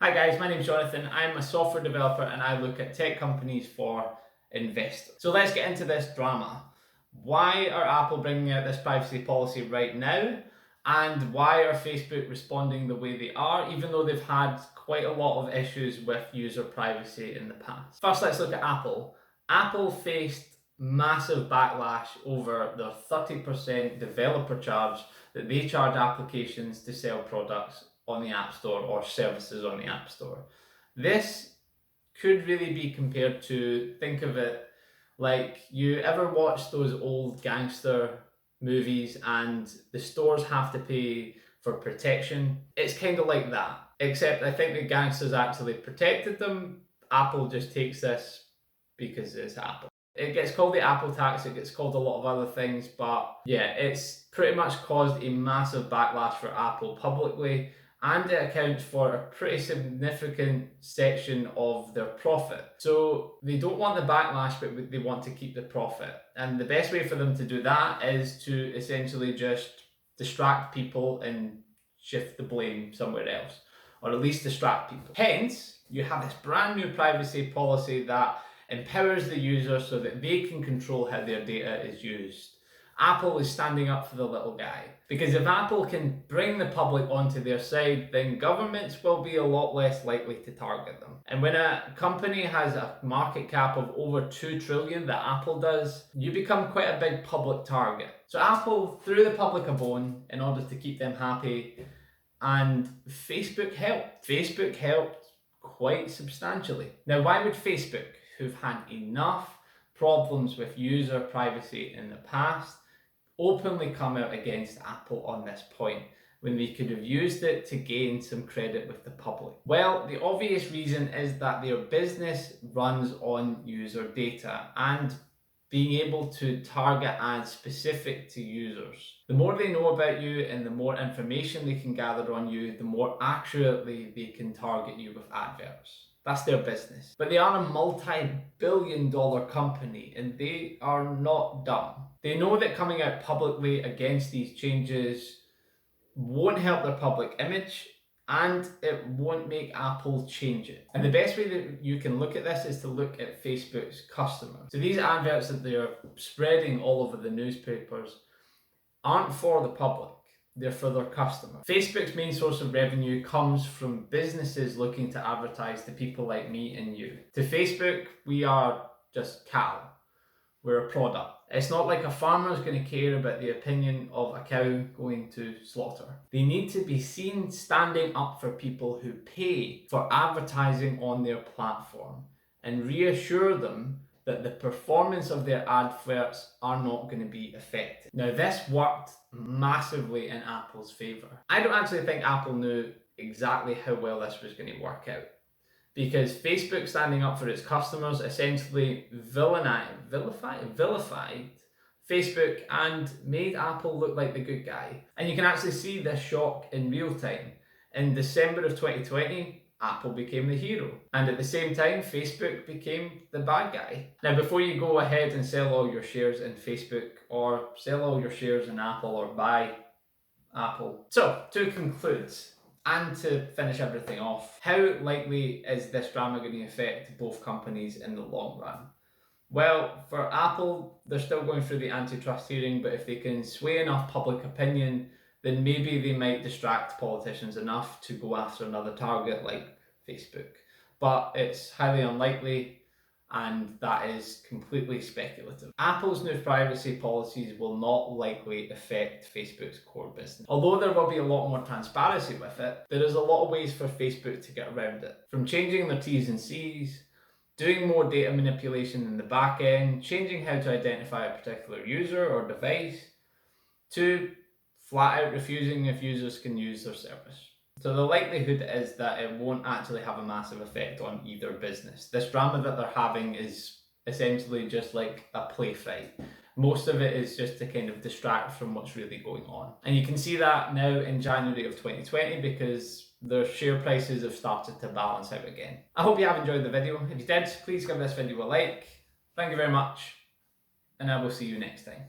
Hi guys, my name's Jonathan. I'm a software developer and I look at tech companies for investors. So let's get into this drama. Why are Apple bringing out this privacy policy right now? And why are Facebook responding the way they are, even though they've had quite a lot of issues with user privacy in the past? First, let's look at Apple. Apple faced massive backlash over their 30% developer charge that they charge applications to sell products on the App Store or services on the App Store. This could really be compared to, think of it like, you ever watch those old gangster movies and the stores have to pay for protection? It's kind of like that, except I think the gangsters actually protected them. Apple just takes this because it's Apple. It gets called the Apple tax, it gets called a lot of other things, but yeah, it's pretty much caused a massive backlash for Apple publicly, and it accounts for a pretty significant section of their profit. So they don't want the backlash, but they want to keep the profit. And the best way for them to do that is to essentially just distract people and shift the blame somewhere else, or at least distract people. Hence, you have this brand new privacy policy that empowers the user so that they can control how their data is used. Apple is standing up for the little guy. Because if Apple can bring the public onto their side, then governments will be a lot less likely to target them. And when a company has a market cap of over 2 trillion that Apple does, you become quite a big public target. So Apple threw the public a bone in order to keep them happy, and Facebook helped. Facebook helped quite substantially. Now, why would Facebook, who've had enough problems with user privacy in the past, openly come out against Apple on this point when they could have used it to gain some credit with the public? Well, the obvious reason is that their business runs on user data and being able to target ads specific to users. The more they know about you and the more information they can gather on you, the more accurately they can target you with adverts. That's their business. But they are a multi-billion-dollar company and they are not dumb. They know that coming out publicly against these changes won't help their public image and it won't make Apple change it. And the best way that you can look at this is to look at Facebook's customers. So these adverts that they're spreading all over the newspapers aren't for the public. They're for their customers. Facebook's main source of revenue comes from businesses looking to advertise to people like me and you. To Facebook, we are just cattle. We're a product. It's not like a farmer's going to care about the opinion of a cow going to slaughter. They need to be seen standing up for people who pay for advertising on their platform and reassure them that the performance of their adverts are not going to be affected. Now, this worked massively in Apple's favor. I don't actually think Apple knew exactly how well this was going to work out, because Facebook standing up for its customers essentially vilified Facebook and made Apple look like the good guy. And you can actually see this shock in real time. In December of 2020, Apple became the hero. And at the same time, Facebook became the bad guy. Now, before you go ahead and sell all your shares in Facebook or sell all your shares in Apple or buy Apple. So, to conclude, and to finish everything off, how likely is this drama going to affect both companies in the long run? Well, for Apple, they're still going through the antitrust hearing, but if they can sway enough public opinion, then maybe they might distract politicians enough to go after another target like Facebook. But it's highly unlikely, and that is completely speculative. Apple's new privacy policies will not likely affect Facebook's core business. Although there will be a lot more transparency with it, there is a lot of ways for Facebook to get around it. From changing their T's and C's, doing more data manipulation in the back end, changing how to identify a particular user or device, to flat out refusing if users can use their service. So the likelihood is that it won't actually have a massive effect on either business. This drama that they're having is essentially just like a play fight. Most of it is just to kind of distract from what's really going on. And you can see that now in January of 2020 because their share prices have started to balance out again. I hope you have enjoyed the video. If you did, please give this video a like. Thank you very much, and I will see you next time.